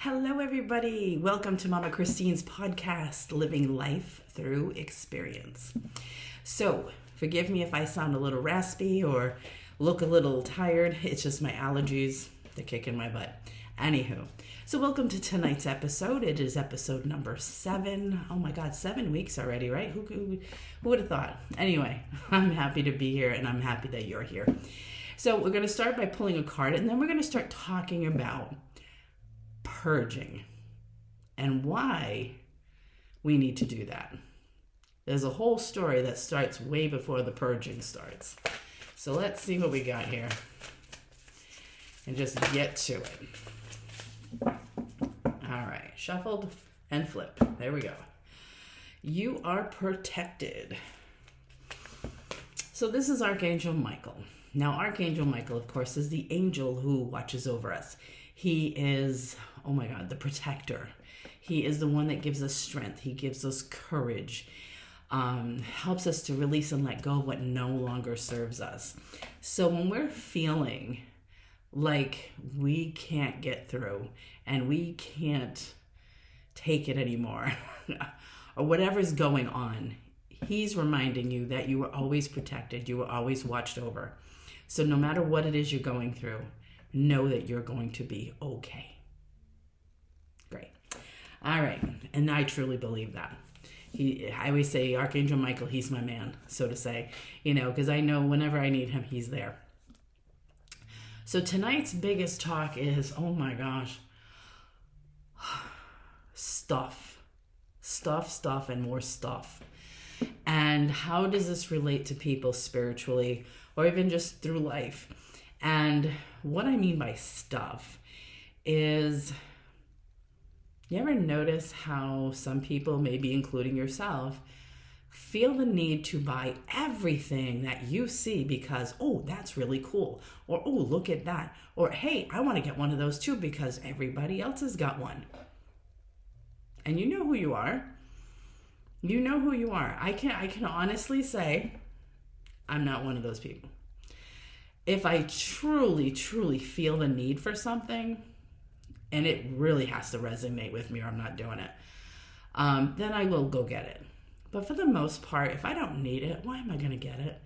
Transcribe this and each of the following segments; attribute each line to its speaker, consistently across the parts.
Speaker 1: Hello, everybody. Welcome to Mama Christine's podcast, Living Life Through Experience. So, forgive me if I sound a little raspy or look a little tired. It's just my allergies. They're kicking my butt. Anywho, so welcome to tonight's episode. It is episode number 7. Oh my God, 7 weeks already, right? Who would have thought? Anyway, I'm happy to be here and I'm happy that you're here. So, we're going to start by pulling a card and then we're going to start talking about purging and why we need to do that. There's a whole story that starts way before the purging starts. So let's see what we got here and just get to it. All right, shuffled and flip. There we go. You are protected. So this is Archangel Michael. Now, Archangel Michael, of course, is the angel who watches over us. He is, oh my God, the protector. He is the one that gives us strength. He gives us courage, helps us to release and let go of what no longer serves us. So when we're feeling like we can't get through and we can't take it anymore, or whatever's going on, he's reminding you that you were always protected. You were always watched over. So no matter what it is you're going through, know that you're going to be okay. Great. All right. And I truly believe that. I always say, Archangel Michael, he's my man, so to say, because I know whenever I need him, he's there. So tonight's biggest talk is, oh my gosh, stuff, and more stuff. And how does this relate to people spiritually or even just through life? And what I mean by stuff is, you ever notice how some people, maybe including yourself, feel the need to buy everything that you see because, oh, that's really cool. Or, oh, look at that. Or, hey, I want to get one of those too because everybody else has got one. And you know who you are. You know who you are. I can honestly say I'm not one of those people. If I truly feel the need for something, and it really has to resonate with me or I'm not doing it, then I will go get it. But for the most part, if I don't need it, why am I going to get it?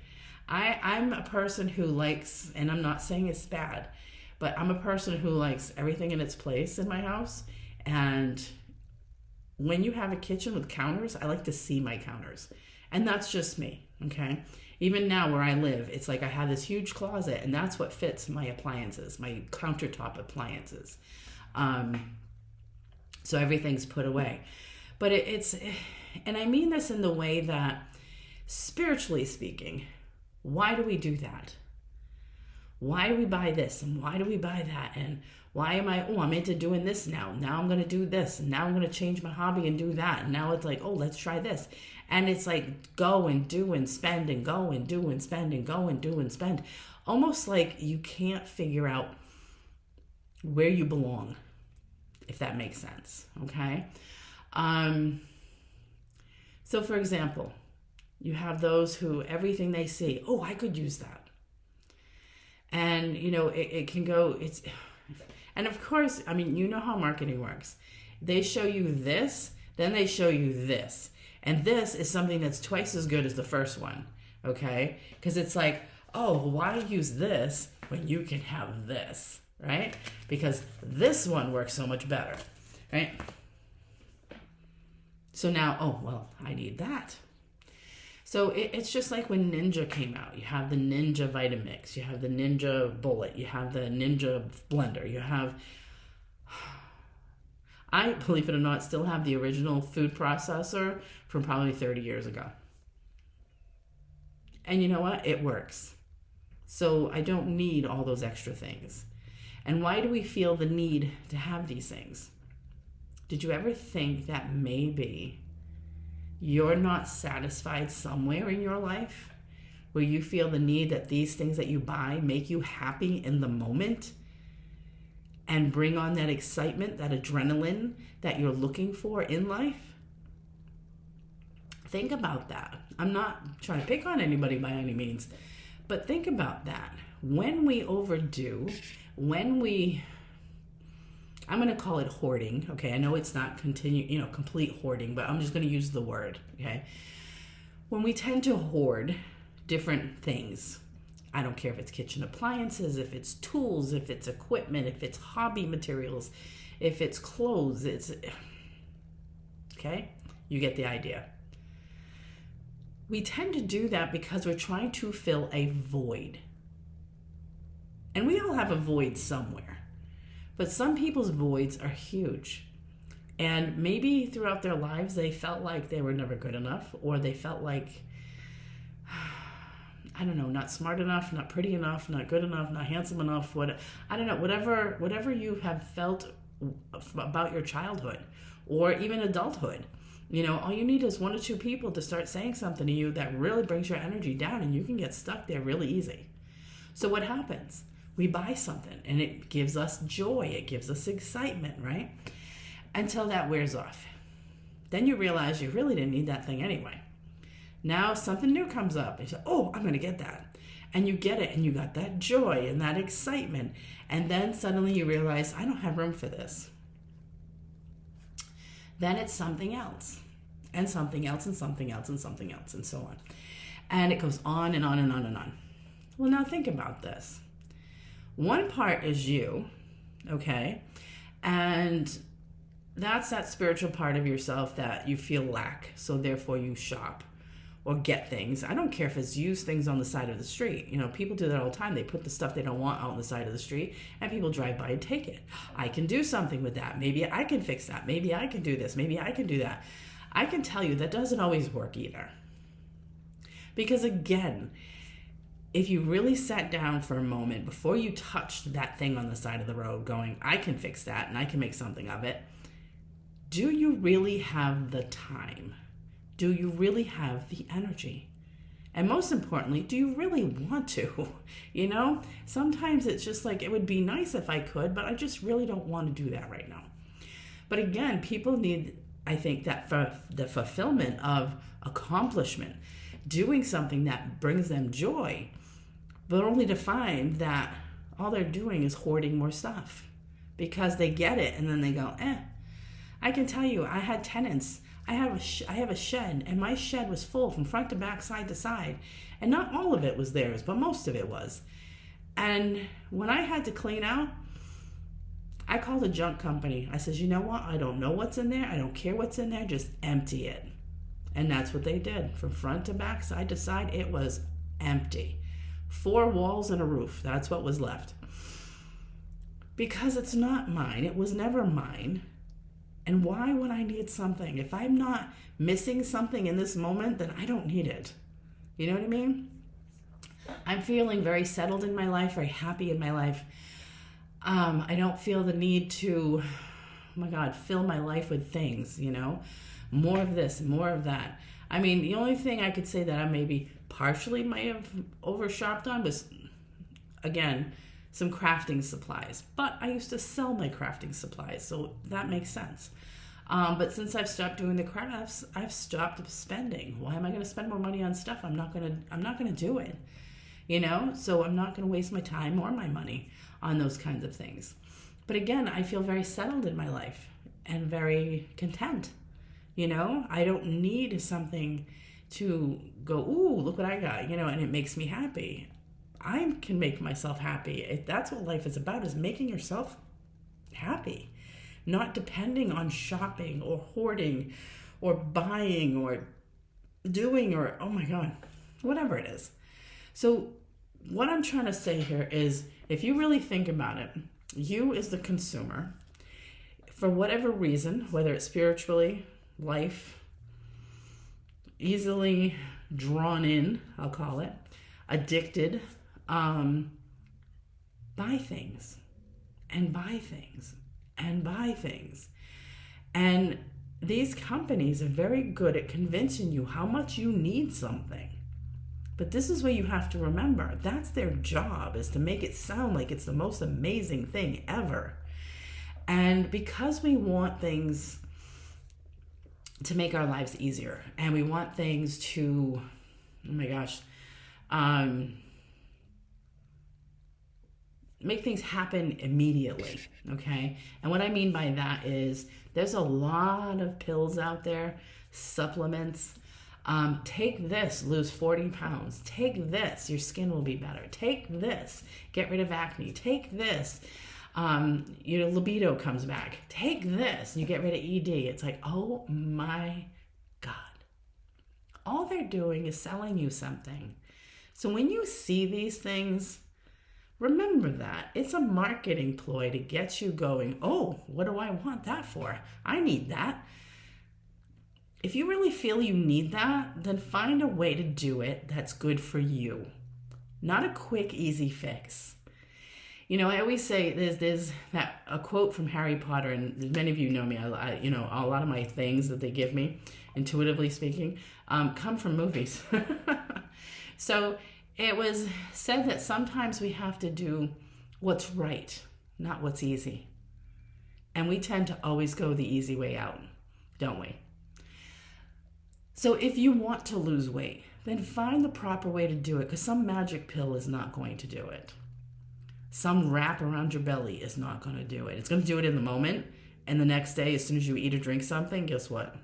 Speaker 1: I'm a person who likes, and I'm not saying it's bad, but I'm a person who likes everything in its place in my house. And when you have a kitchen with counters, I like to see my counters. And that's just me, okay? Even now where I live, it's like I have this huge closet and that's what fits my appliances, my countertop appliances. So everything's put away. But and I mean this in the way that, spiritually speaking, why do we do that? Why do we buy this and why do we buy that? And why am I'm into doing this now. Now I'm going to do this. And now I'm going to change my hobby and do that. And now it's like, oh, let's try this. And it's like go and do and spend and go and do and spend and go and do and spend. Almost like you can't figure out where you belong, if that makes sense. Okay? So for example, you have those who everything they see, oh, I could use that. And, it can go, and of course, you know how marketing works. They show you this, then they show you this. And this is something that's twice as good as the first one, okay? Because it's like, oh, why use this when you can have this, right? Because this one works so much better, right? So now, oh, well, I need that. So it's just like when Ninja came out. You have the Ninja Vitamix, you have the Ninja Bullet, you have the Ninja Blender, you have... I, believe it or not, still have the original food processor from probably 30 years ago. And you know what? It works. So I don't need all those extra things. And why do we feel the need to have these things? Did you ever think that maybe you're not satisfied somewhere in your life where you feel the need that these things that you buy make you happy in the moment and bring on that excitement, that adrenaline that you're looking for in life? Think about that. I'm not trying to pick on anybody by any means, but think about that. When we overdo, when we I'm going to call it hoarding. Okay. I know it's not complete hoarding, but I'm just going to use the word. Okay. When we tend to hoard different things, I don't care if it's kitchen appliances, if it's tools, if it's equipment, if it's hobby materials, if it's clothes, okay, you get the idea. We tend to do that because we're trying to fill a void. And we all have a void somewhere. But some people's voids are huge. And maybe throughout their lives, they felt like they were never good enough, or they felt like, I don't know, not smart enough, not pretty enough, not good enough, not handsome enough. Whatever you have felt about your childhood or even adulthood. All you need is one or two people to start saying something to you that really brings your energy down, and you can get stuck there really easy. So what happens? We buy something and it gives us joy. It gives us excitement, right? Until that wears off. Then you realize you really didn't need that thing anyway. Now something new comes up. You say, oh, I'm going to get that. And you get it, and you got that joy and that excitement. And then suddenly you realize, I don't have room for this. Then it's something else, and something else, and something else, and something else, and so on. And it goes on and on and on and on. Well, now think about this. One part is you, okay? And that's that spiritual part of yourself that you feel lack, so therefore you shop or get things. I don't care if it's used things on the side of the street. People do that all the time. They put the stuff they don't want out on the side of the street, and people drive by and take it. I can do something with that. Maybe I can fix that. Maybe I can do this. Maybe I can do that. I can tell you that doesn't always work either. Because again, if you really sat down for a moment before you touched that thing on the side of the road going, I can fix that and I can make something of it, do you really have the time? Do you really have the energy? And most importantly, do you really want to? Sometimes it's just like, it would be nice if I could, but I just really don't want to do that right now. But again, people need, I think, that for the fulfillment of accomplishment, doing something that brings them joy, but only to find that all they're doing is hoarding more stuff because they get it and then they go, I can tell you, I had tenants. I have a shed, and my shed was full from front to back, side to side, and not all of it was theirs, but most of it was. And when I had to clean out, I called a junk company. I said, you know what? I don't know what's in there. I don't care what's in there. Just empty it. And that's what they did. From front to back, side to side, it was empty. 4 walls and a roof. That's what was left. Because it's not mine. It was never mine. And why would I need something? If I'm not missing something in this moment, then I don't need it. You know what I mean? I'm feeling very settled in my life, very happy in my life. I don't feel the need to, fill my life with things, more of this, more of that. I mean, the only thing I could say that I maybe partially might have overshopped on was, again, some crafting supplies. But I used to sell my crafting supplies, so that makes sense. But since I've stopped doing the crafts, I've stopped spending. Why am I going to spend more money on stuff? I'm not going to do it. So I'm not going to waste my time or my money on those kinds of things. But again, I feel very settled in my life and very content. I don't need something to go, ooh, look what I got, and it makes me happy. I can make myself happy. That's what life is about, is making yourself happy. Not depending on shopping or hoarding or buying or doing or, oh my God, whatever it is. So what I'm trying to say here is, if you really think about it, you as the consumer, for whatever reason, whether it's spiritually, life, easily drawn in, I'll call it, addicted, buy things and buy things and buy things. And these companies are very good at convincing you how much you need something. But this is where you have to remember, that's their job, is to make it sound like it's the most amazing thing ever. And because we want things to make our lives easier, and we want things to, make things happen immediately, okay? And what I mean by that is there's a lot of pills out there, supplements. Take this, lose 40 pounds. Take this, your skin will be better. Take this, get rid of acne. Take this, your libido comes back. Take this, you get rid of ED. It's like, oh my God. All they're doing is selling you something. So when you see these things, remember that. It's a marketing ploy to get you going, oh, what do I want that for? I need that. If you really feel you need that, then find a way to do it that's good for you. Not a quick, easy fix. You know, I always say there's a quote from Harry Potter, and many of you know me. You know, a lot of my things that they give me, intuitively speaking, come from movies. So it was said that sometimes we have to do what's right, not what's easy. And we tend to always go the easy way out, don't we? So if you want to lose weight, then find the proper way to do it, because some magic pill is not going to do it. Some wrap around your belly is not going to do it. It's going to do it in the moment, and the next day, as soon as you eat or drink something, guess what?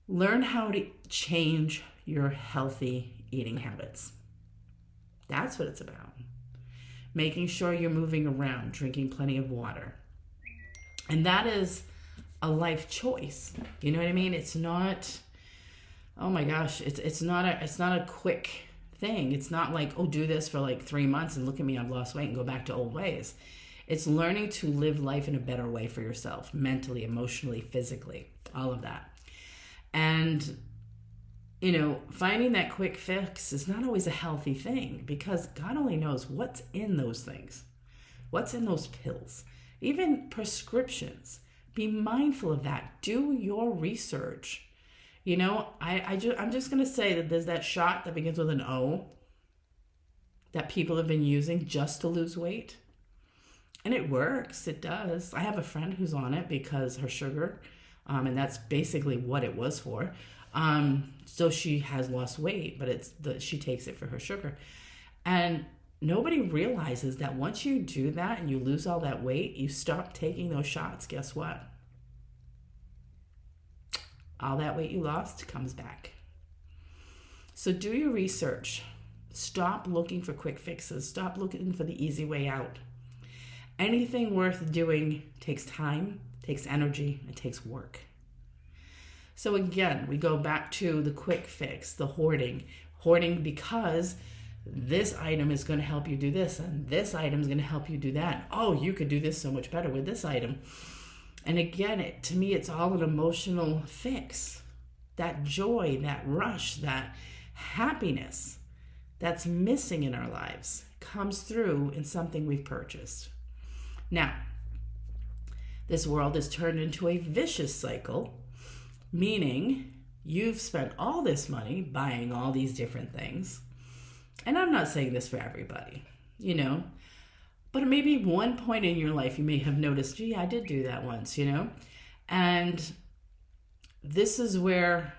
Speaker 1: Learn how to change your healthy eating habits. That's what it's about. Making sure you're moving around, drinking plenty of water. And that is a life choice. You know what I mean? It's not, oh my gosh, it's not a quick thing. It's not like, oh, do this for like 3 months and look at me, I've lost weight, and go back to old ways. It's learning to live life in a better way for yourself, mentally, emotionally, physically, all of that. And, you know, finding that quick fix is not always a healthy thing, because God only knows what's in those things, what's in those pills, even prescriptions. Be mindful of that. Do your research. You know, I'm just going to say that there's that shot that begins with an O that people have been using just to lose weight. And it works. It does. I have a friend who's on it because her sugar, and that's basically what it was for. So she has lost weight, but she takes it for her sugar. And nobody realizes that once you do that and you lose all that weight, you stop taking those shots. Guess what? All that weight you lost comes back. So do your research. Stop looking for quick fixes. Stop looking for the easy way out. Anything worth doing takes time, takes energy, and takes work. So again, we go back to the quick fix, the hoarding. Hoarding because this item is going to help you do this, and this item is going to help you do that. Oh, you could do this so much better with this item. And again, to me, it's all an emotional fix. That joy, that rush, that happiness that's missing in our lives comes through in something we've purchased. Now, this world is turned into a vicious cycle, meaning you've spent all this money buying all these different things. And I'm not saying this for everybody, you know, but maybe one point in your life you may have noticed, gee, I did do that once, you know, and this is where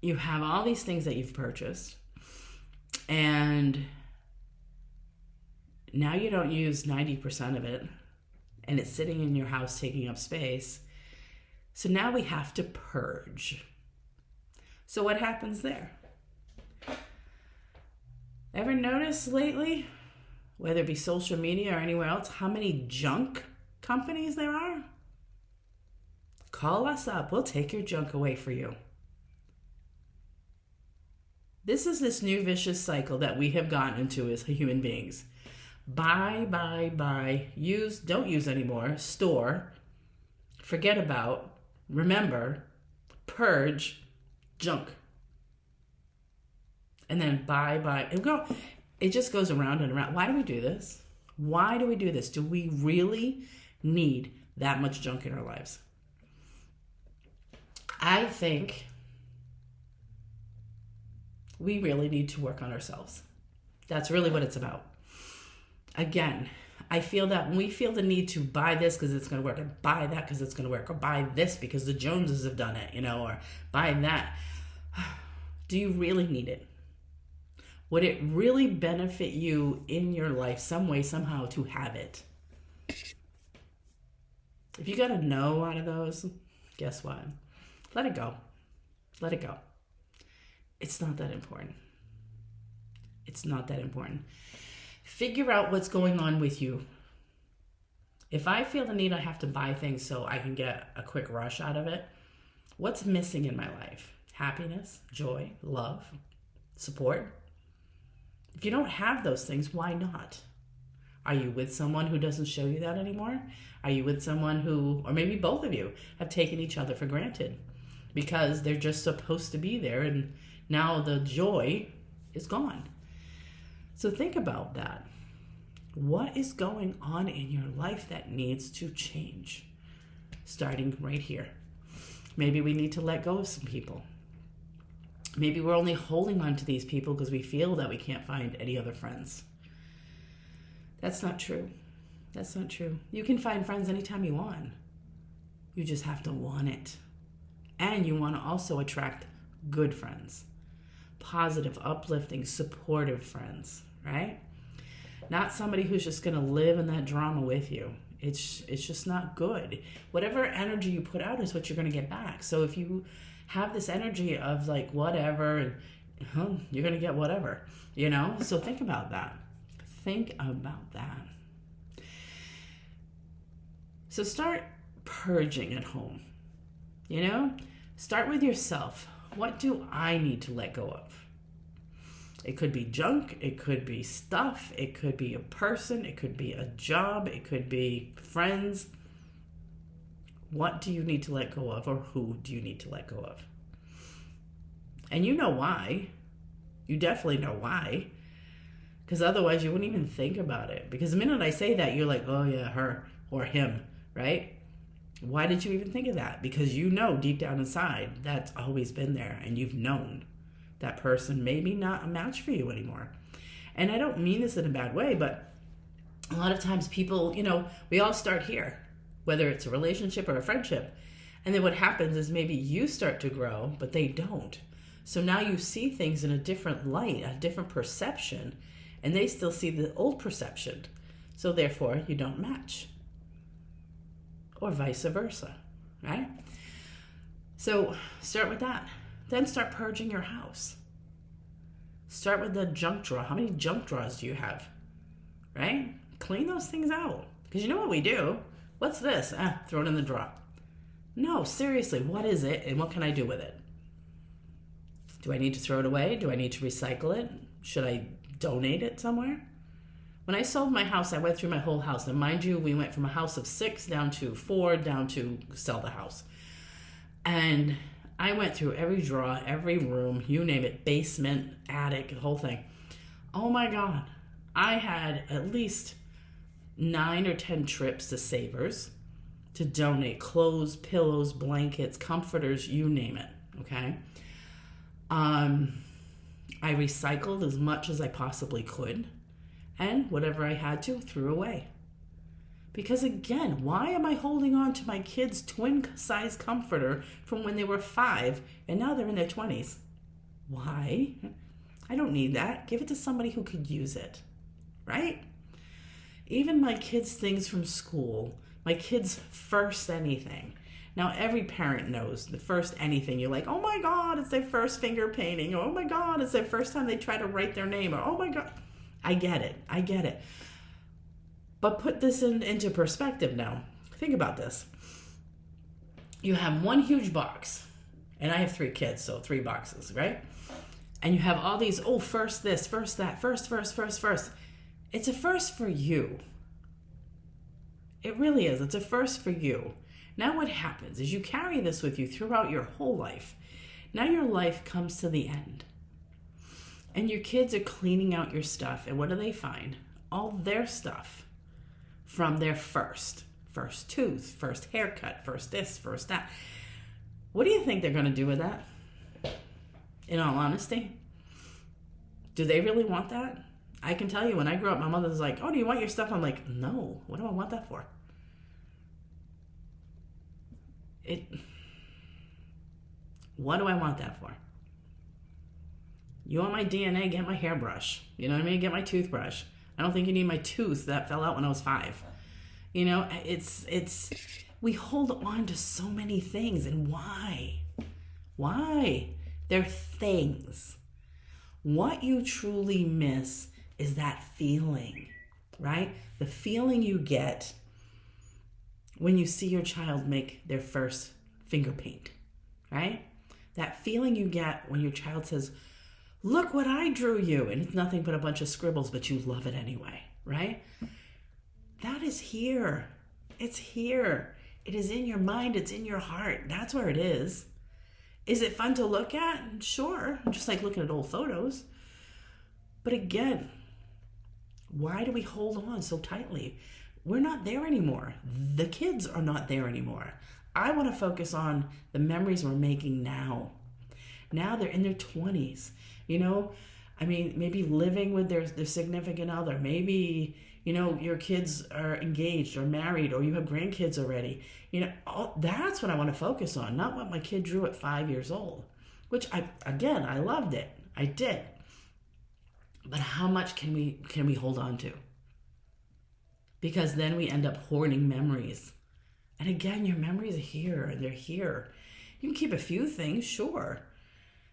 Speaker 1: you have all these things that you've purchased, and now you don't use 90% of it, and it's sitting in your house taking up space. So now we have to purge. So what happens there? Ever notice lately, whether it be social media or anywhere else, how many junk companies there are? Call us up. We'll take your junk away for you. This is this new vicious cycle that we have gotten into as human beings. Buy, use, don't use anymore, store, forget about, remember, purge, junk. And then buy. It just goes around and around. Why do we do this? Why do we do this? Do we really need that much junk in our lives? I think we really need to work on ourselves. That's really what it's about. Again, I feel that when we feel the need to buy this because it's going to work, or buy that because it's going to work, or buy this because the Joneses have done it, you know, or buy that. Do you really need it? Would it really benefit you in your life some way, somehow, to have it? If you got a no out of those, guess what? Let it go. Let it go. It's not that important. It's not that important. Figure out what's going on with you. If I feel the need I have to buy things so I can get a quick rush out of it, what's missing in my life? Happiness, joy, love, support. If you don't have those things, why not? Are you with someone who doesn't show you that anymore? Are you with someone who, or maybe both of you, have taken each other for granted because they're just supposed to be there and now the joy is gone? So think about that. What is going on in your life that needs to change? Starting right here. Maybe we need to let go of some people. Maybe we're only holding on to these people because we feel that we can't find any other friends. That's not true. That's not true. You can find friends anytime you want. You just have to want it. And you want to also attract good friends. Positive, uplifting, supportive friends, right? Not somebody who's just going to live in that drama with you. It's just not good. Whatever energy you put out is what you're going to get back. So if you have this energy of like whatever, you're going to get whatever, you know? So think about that. Think about that. So start purging at home, you know? Start with yourself. What do I need to let go of? It could be junk, it could be stuff, it could be a person, it could be a job, it could be friends. What do you need to let go of, or who do you need to let go of? And you know why. You definitely know why. Because otherwise you wouldn't even think about it. Because the minute I say that, you're like, oh yeah, her or him, right? Why did you even think of that? Because you know deep down inside that's always been there, and you've known that person maybe not a match for you anymore. And I don't mean this in a bad way, but a lot of times people, you know, we all start here, whether it's a relationship or a friendship. And then what happens is maybe you start to grow, but they don't. So now you see things in a different light, a different perception, and they still see the old perception. So therefore, you don't match. Or vice versa, right? So start with that. Then start purging your house. Start with the junk drawer. How many junk drawers do you have? Right? Clean those things out. Because you know what we do? What's this? Throw it in the drawer. No, seriously, what is it and what can I do with it? Do I need to throw it away? Do I need to recycle it? Should I donate it somewhere? When I sold my house, I went through my whole house. And mind you, we went from a house of 6 down to 4, down to sell the house. And I went through every drawer, every room, you name it, basement, attic, the whole thing. Oh my God. I had at least 9 or 10 trips to Savers to donate clothes, pillows, blankets, comforters, you name it, okay? I recycled as much as I possibly could, and whatever I had to, threw away. Because again, why am I holding on to my kids' twin-size comforter from when they were 5 and now they're in their 20s? Why? I don't need that. Give it to somebody who could use it, right? Even my kids' things from school, my kids' first anything. Now, every parent knows the first anything. You're like, oh my God, it's their first finger painting. Or, oh my God, it's their first time they try to write their name. Or, oh my God. I get it. But put this into perspective now. Think about this. You have one huge box, and I have 3 kids, so 3 boxes, right? And you have all these, first this, first that, first. It's a first for you. It really is. It's a first for you. Now what happens is you carry this with you throughout your whole life. Now your life comes to the end. And your kids are cleaning out your stuff, and what do they find? All their stuff. From their first tooth, first haircut, first this, first that. What do you think they're going to do with that? In all honesty? Do they really want that? I can tell you, when I grew up, my mother was like, oh, do you want your stuff? I'm like, no, what do I want that for? What do I want that for? You want my DNA? Get my hairbrush. You know what I mean? Get my toothbrush. I don't think you need my tooth that fell out when I was 5. You know, we hold on to so many things. And why? Why? They're things. What you truly miss is that feeling, right? The feeling you get when you see your child make their first finger paint, right? That feeling you get when your child says, look what I drew you. And it's nothing but a bunch of scribbles, but you love it anyway, right? That is here. It's here. It is in your mind. It's in your heart. That's where it is. Is it fun to look at? Sure. Just like looking at old photos. But again, why do we hold on so tightly? We're not there anymore. The kids are not there anymore. I want to focus on the memories we're making now. Now they're in their 20s. You know, I mean, maybe living with their significant other. Maybe, you know, your kids are engaged or married, or you have grandkids already. You know, that's what I want to focus on, not what my kid drew at 5 years old, which I loved it. I did. But how much can we hold on to? Because then we end up hoarding memories. And again, your memories are here and they're here. You can keep a few things, sure.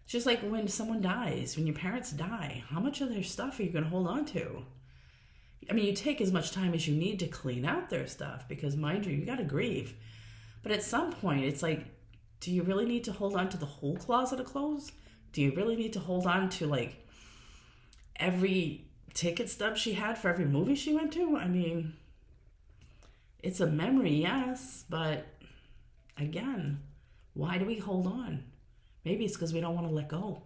Speaker 1: It's just like when someone dies, when your parents die, how much of their stuff are you going to hold on to? I mean, you take as much time as you need to clean out their stuff because, mind you got to grieve. But at some point, it's like, do you really need to hold on to the whole closet of clothes? Do you really need to hold on to, like, every ticket stub she had for every movie she went to? I mean, it's a memory, yes, but again, why do we hold on? Maybe it's because we don't want to let go.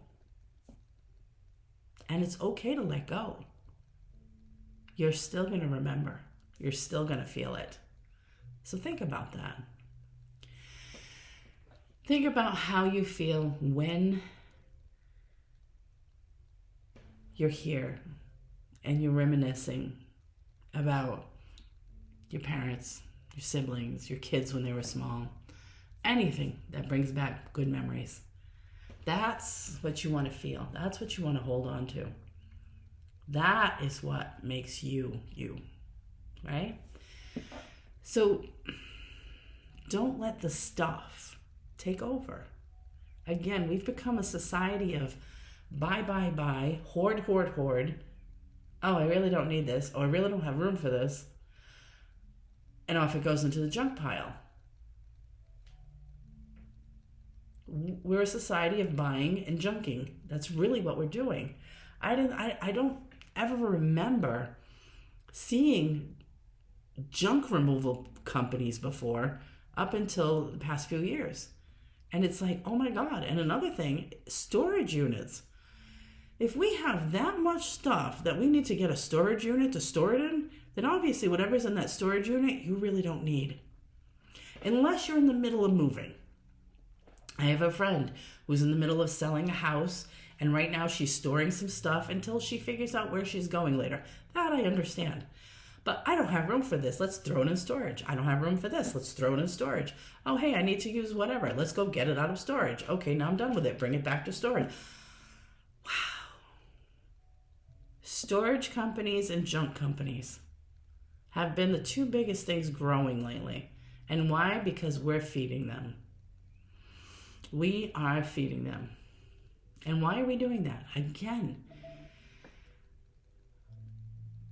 Speaker 1: And it's okay to let go. You're still going to remember. You're still going to feel it. So think about that. Think about how you feel when you're here and you're reminiscing about your parents, your siblings, your kids when they were small. Anything that brings back good memories. That's what you want to feel. That's what you want to hold on to. That is what makes you, you, right? So don't let the stuff take over. Again, we've become a society of buy, hoard. Oh, I really don't need this. Oh, I really don't have room for this. And off it goes into the junk pile. We're a society of buying and junking. That's really what we're doing. I don't ever remember seeing junk removal companies before up until the past few years. And it's like, oh my God. And another thing, storage units. If we have that much stuff that we need to get a storage unit to store it in, then obviously whatever's in that storage unit, you really don't need. Unless you're in the middle of moving. I have a friend who's in the middle of selling a house, and right now she's storing some stuff until she figures out where she's going later. That I understand. But I don't have room for this. Let's throw it in storage. I don't have room for this. Let's throw it in storage. Oh, hey, I need to use whatever. Let's go get it out of storage. Okay, now I'm done with it. Bring it back to storage. Wow. Storage companies and junk companies have been the two biggest things growing lately. And why? Because we're feeding them. We are feeding them. And why are we doing that? Again,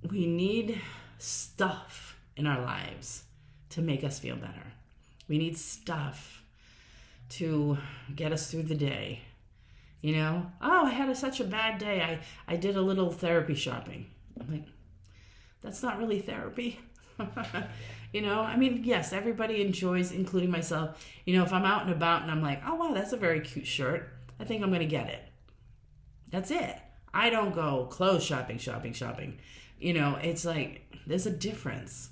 Speaker 1: we need stuff in our lives to make us feel better. We need stuff to get us through the day. You know, oh, I had such a bad day. I did a little therapy shopping. I'm like, that's not really therapy. You know, I mean, yes, everybody enjoys, including myself. You know, if I'm out and about and I'm like, oh, wow, that's a very cute shirt. I think I'm going to get it. That's it. I don't go clothes shopping. You know, it's like, there's a difference.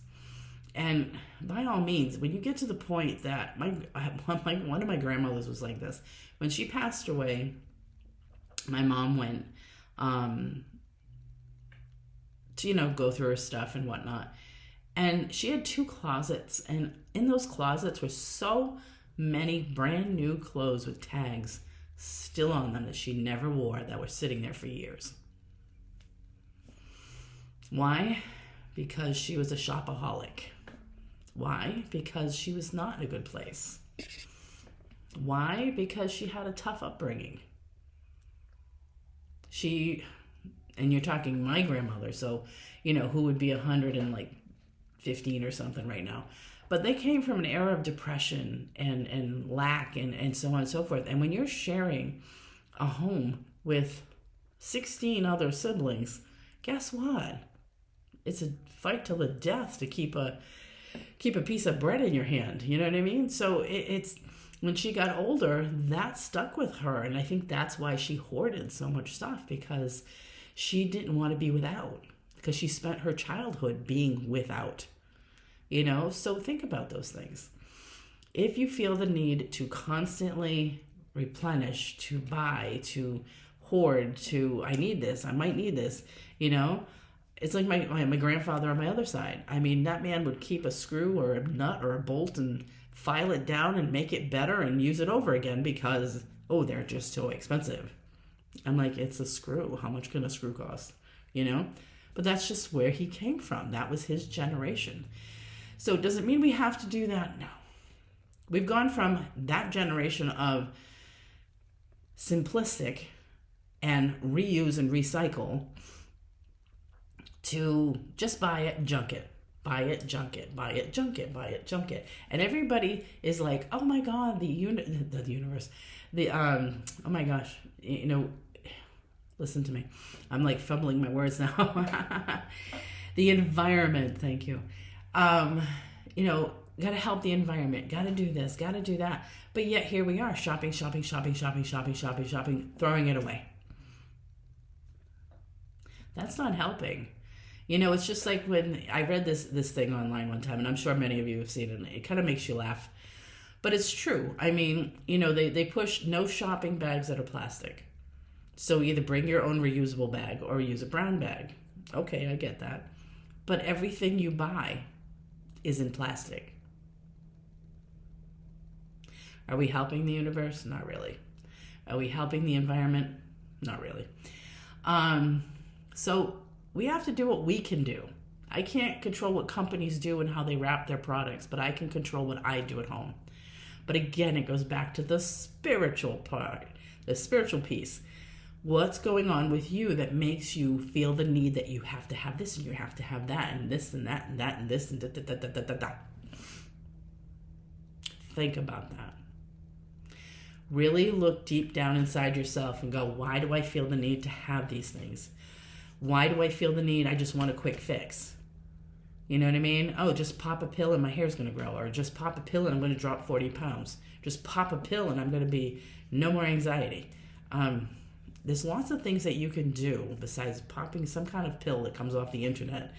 Speaker 1: And by all means, when you get to the point that one of my grandmothers was like this. When she passed away, my mom went to, you know, go through her stuff and whatnot. And she had 2 closets, and in those closets were so many brand new clothes with tags still on them that she never wore that were sitting there for years. Why? Because she was a shopaholic. Why? Because she was not in a good place. Why? Because she had a tough upbringing. And you're talking my grandmother, so, who would be 115 or something right now. But they came from an era of depression and lack and so on and so forth. And when you're sharing a home with 16 other siblings, guess what? It's a fight to the death to keep a piece of bread in your hand. You know what I mean? So it's when she got older, that stuck with her. And I think that's why she hoarded so much stuff, because she didn't want to be without, because she spent her childhood being without. So think about those things. If you feel the need to constantly replenish, to buy, to hoard, I need this, I might need this, it's like my grandfather on my other side. I mean, that man would keep a screw or a nut or a bolt and file it down and make it better and use it over again because, they're just so expensive. I'm like, it's a screw. How much can a screw cost? But that's just where he came from. That was his generation. So does it mean we have to do that? No. We've gone from that generation of simplistic and reuse and recycle to just buy it, junk it. Buy it, junk it, buy it, junk it, buy it, junk it. And everybody is like, oh my God, the universe, oh my gosh, listen to me. I'm like fumbling my words now. The environment, thank you. Gotta help the environment, gotta do this, gotta do that. But yet here we are, shopping, throwing it away. That's not helping. It's just like when I read this thing online one time, and I'm sure many of you have seen it, and it kind of makes you laugh. But it's true. I mean, they push no shopping bags that are plastic. So either bring your own reusable bag or use a brown bag. Okay, I get that. But everything you buy is in plastic. Are we helping the universe? Not really. Are we helping the environment? Not really. So we have to do what we can do. I can't control what companies do and how they wrap their products, but I can control what I do at home. But again, it goes back to the spiritual part, the spiritual piece. What's going on with you that makes you feel the need that you have to have this and you have to have that and this and that and that and this and da. Think about that. Really look deep down inside yourself and go, why do I feel the need to have these things? Why do I feel the need? I just want a quick fix. You know what I mean? Oh, just pop a pill and my hair's going to grow. Or just pop a pill and I'm going to drop 40 pounds. Just pop a pill and I'm going to be no more anxiety. There's lots of things that you can do besides popping some kind of pill that comes off the internet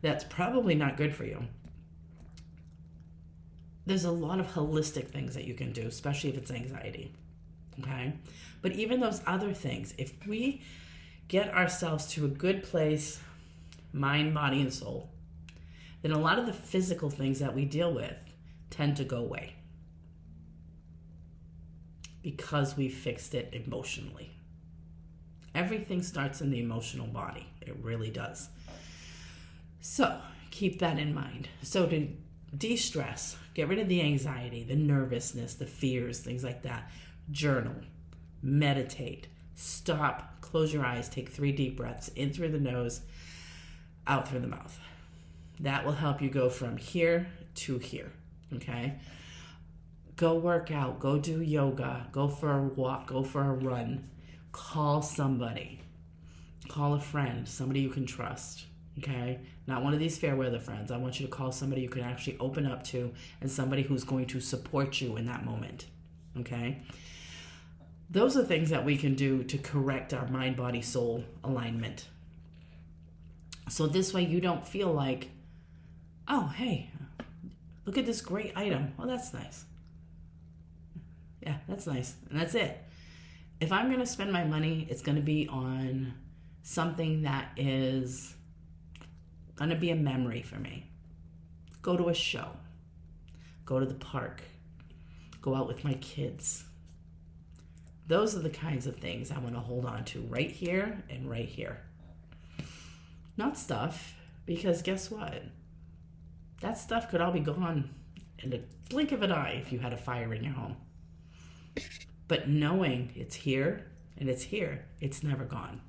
Speaker 1: that's probably not good for you. There's a lot of holistic things that you can do, especially if it's anxiety. Okay? But even those other things, if we get ourselves to a good place, mind, body, and soul, then a lot of the physical things that we deal with tend to go away because we fixed it emotionally. Everything starts in the emotional body. It really does. So keep that in mind. So to de-stress, get rid of the anxiety, the nervousness, the fears, things like that. Journal, meditate, stop, close your eyes, take 3 deep breaths, in through the nose, out through the mouth. That will help you go from here to here, okay? Go work out, go do yoga, go for a walk, go for a run. Call somebody. Call a friend, somebody you can trust, okay? Not one of these fair weather friends. I want you to call somebody you can actually open up to and somebody who's going to support you in that moment, okay? Those are things that we can do to correct our mind, body, soul alignment. So this way you don't feel like, oh, hey, look at this great item. Oh, that's nice. Yeah, that's nice. And that's it. If I'm going to spend my money, it's going to be on something that is going to be a memory for me. Go to a show. Go to the park. Go out with my kids. Those are the kinds of things I want to hold on to right here and right here. Not stuff, because guess what? That stuff could all be gone in the blink of an eye if you had a fire in your home. But knowing it's here and it's here, it's never gone.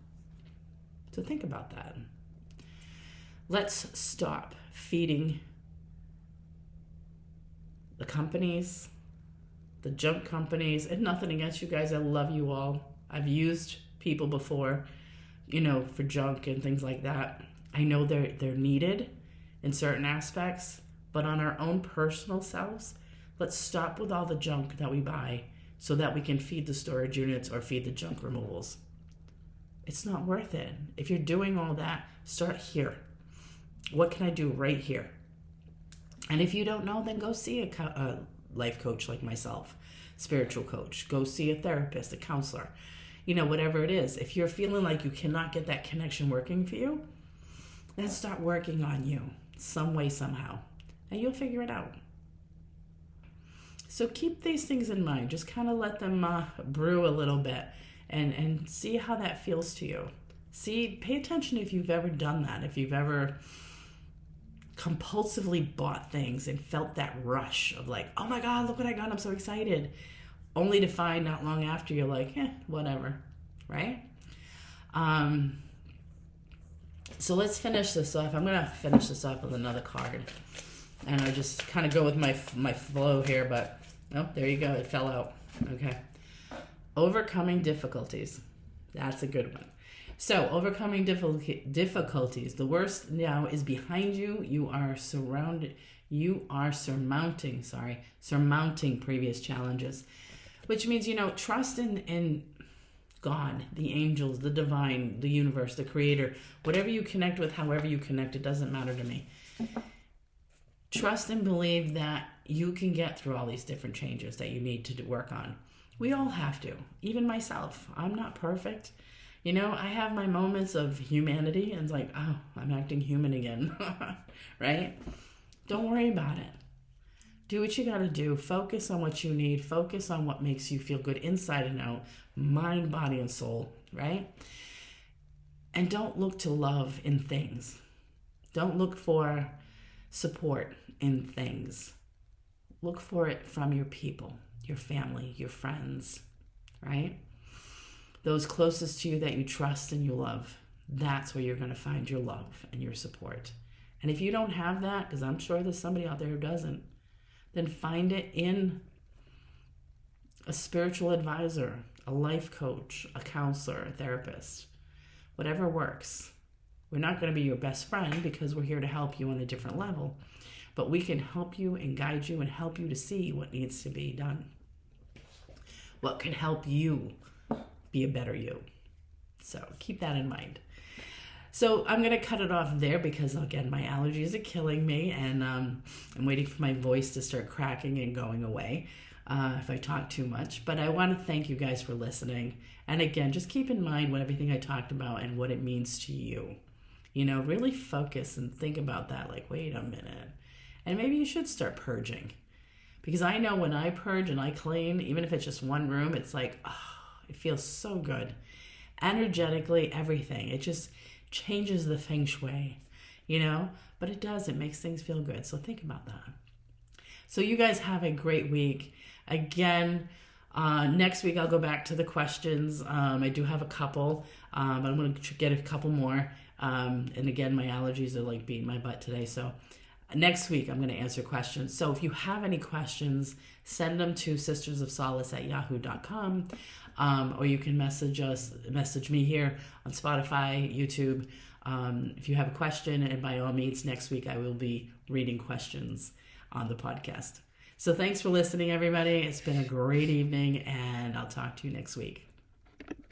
Speaker 1: So think about that. Let's stop feeding the companies, the junk companies, and nothing against you guys. I love you all. I've used people before, for junk and things like that. I know they're needed in certain aspects, but on our own personal selves, let's stop with all the junk that we buy so that we can feed the storage units or feed the junk removals. It's not worth it. If you're doing all that, start here. What can I do right here? And if you don't know, then go see a life coach like myself, spiritual coach. Go see a therapist, a counselor, whatever it is. If you're feeling like you cannot get that connection working for you, then start working on you some way, somehow, and you'll figure it out. So keep these things in mind. Just kind of let them brew a little bit and see how that feels to you. Pay attention if you've ever done that, if you've ever compulsively bought things and felt that rush of like, oh my God, look what I got, I'm so excited. Only to find not long after you're like, whatever, right? So let's finish this off. I'm going to finish this off with another card. And I just kind of go with my flow here, but, there you go. It fell out. Okay. Overcoming difficulties. That's a good one. So, overcoming difficulties. The worst now is behind you. You are surmounting previous challenges. Which means, trust in God, the angels, the divine, the universe, the creator. Whatever you connect with, however you connect, it doesn't matter to me. Trust and believe that you can get through all these different changes that you need to work on. We all have to. Even myself. I'm not perfect. I have my moments of humanity and it's like, oh, I'm acting human again. Right? Don't worry about it. Do what you got to do. Focus on what you need. Focus on what makes you feel good inside and out. Mind, body, and soul. Right? And don't look to love in things. Don't look for support in things. Look for it from your people, your family, your friends. Right? Those closest to you that you trust and you love, that's where you're going to find your love and your support. And if you don't have that, because I'm sure there's somebody out there who doesn't, then find it in a spiritual advisor, a life coach, a counselor, a therapist, whatever works. We're not going to be your best friend because we're here to help you on a different level, but we can help you and guide you and help you to see what needs to be done. What can help you be a better you. So keep that in mind. So I'm going to cut it off there because, again, my allergies are killing me and I'm waiting for my voice to start cracking and going away if I talk too much. But I want to thank you guys for listening. And again, just keep in mind what everything I talked about and what it means to you. Really focus and think about that. Like, wait a minute. And maybe you should start purging. Because I know when I purge and I clean, even if it's just one room, it's like, oh, it feels so good. Energetically, everything. It just changes the feng shui, But it does. It makes things feel good. So think about that. So you guys have a great week. Again, next week I'll go back to the questions. I do have a couple, but I'm going to get a couple more. And again, my allergies are like beating my butt today. So next week I'm going to answer questions. So if you have any questions, send them to sistersofsolace@yahoo.com. Or you can message me here on Spotify, YouTube. If you have a question, and by all means, next week I will be reading questions on the podcast. So thanks for listening, everybody. It's been a great evening, and I'll talk to you next week.